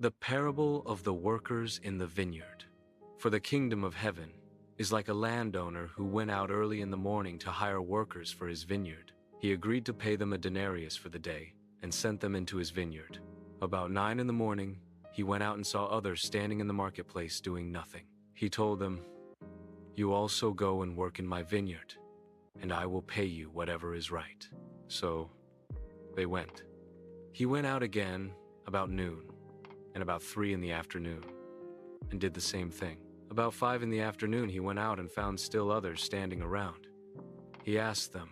The parable of the workers in the vineyard. For the kingdom of heaven is like a landowner who went out early in the morning to hire workers for his vineyard. He agreed to pay them a denarius for the day and sent them into his vineyard. About 9 in the morning, he went out and saw others standing in the marketplace doing nothing. He told them, "You also go and work in my vineyard, and I will pay you whatever is right." So they went. He went out again about noon and about 3 in the afternoon and did the same thing. About 5 in the afternoon he went out and found still others standing around. He asked them,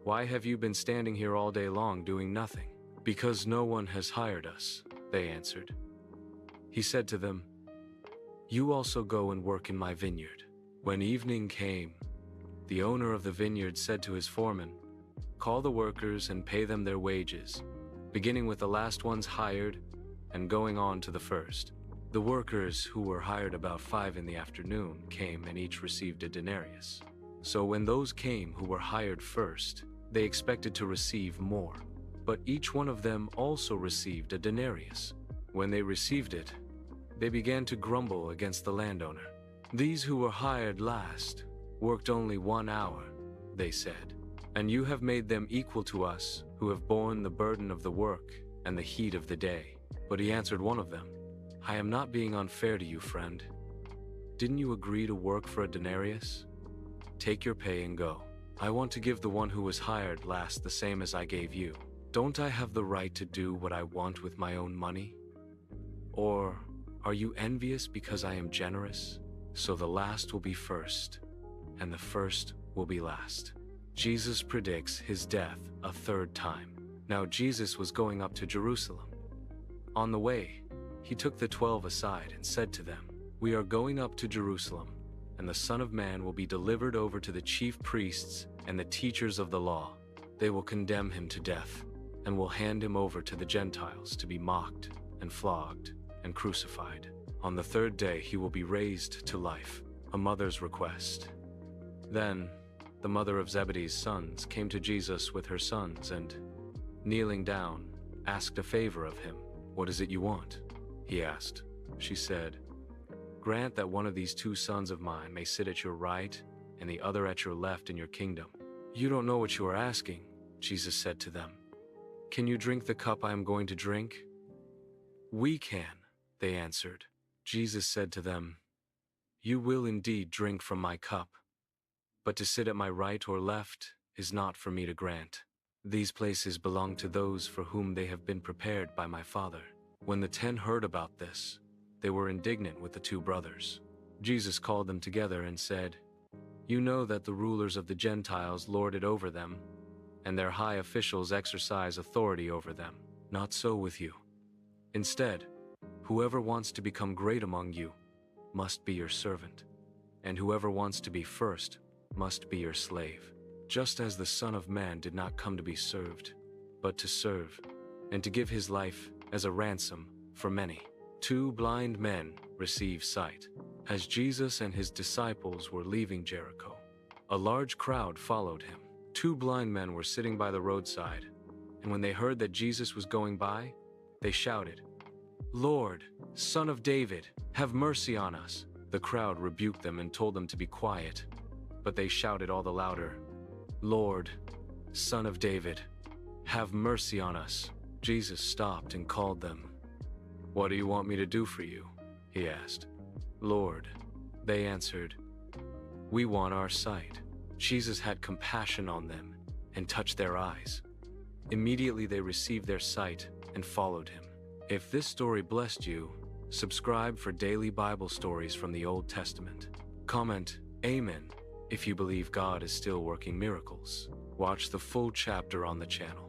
"Why have you been standing here all day long doing nothing?" "Because no one has hired us," they answered. He said to them, "You also go and work in my vineyard." When evening came, the owner of the vineyard said to his foreman, "Call the workers and pay them their wages, beginning with the last ones hired and going on to the first." The workers who were hired about 5 in the afternoon came and each received a denarius. So when those came who were hired first, they expected to receive more, but each one of them also received a denarius. When they received it, they began to grumble against the landowner. "These who were hired last worked only 1 hour," they said, "and you have made them equal to us who have borne the burden of the work and the heat of the day." But he answered one of them, "I am not being unfair to you, friend. Didn't you agree to work for a denarius? Take your pay and go. I want to give the one who was hired last the same as I gave you. Don't I have the right to do what I want with my own money? Or are you envious because I am generous? So the last will be first, and the first will be last." Jesus predicts his death a 3rd time. Now Jesus was going up to Jerusalem. On the way, he took the 12 aside and said to them, "We are going up to Jerusalem, and the Son of Man will be delivered over to the chief priests and the teachers of the law. They will condemn him to death, and will hand him over to the Gentiles to be mocked and flogged and crucified. On the 3rd day he will be raised to life." A mother's request. Then the mother of Zebedee's sons came to Jesus with her sons and, kneeling down, asked a favor of him. "What is it you want?" he asked. She said, "Grant that one of these 2 sons of mine may sit at your right and the other at your left in your kingdom." "You don't know what you are asking," Jesus said to them. "Can you drink the cup I am going to drink?" "We can," they answered. Jesus said to them, "You will indeed drink from my cup, but to sit at my right or left is not for me to grant. These places belong to those for whom they have been prepared by my Father." When the 10 heard about this, they were indignant with the 2 brothers. Jesus called them together and said, "You know that the rulers of the Gentiles lord it over them, and their high officials exercise authority over them. Not so with you. Instead, whoever wants to become great among you must be your servant, and whoever wants to be first must be your slave. Just as the Son of Man did not come to be served, but to serve, and to give his life as a ransom for many." 2 blind men receive sight. As Jesus and his disciples were leaving Jericho, a large crowd followed him. 2 blind men were sitting by the roadside, and when they heard that Jesus was going by, they shouted, "Lord, Son of David, have mercy on us." The crowd rebuked them and told them to be quiet, but they shouted all the louder, "Lord, Son of David, have mercy on us." Jesus stopped and called them. "What do you want me to do for you?" he asked. "Lord," they answered, "we want our sight." Jesus had compassion on them and touched their eyes. Immediately they received their sight and followed him. If this story blessed you, subscribe for daily Bible stories from the Old Testament. Comment "Amen" if you believe God is still working miracles. Watch the full chapter on the channel.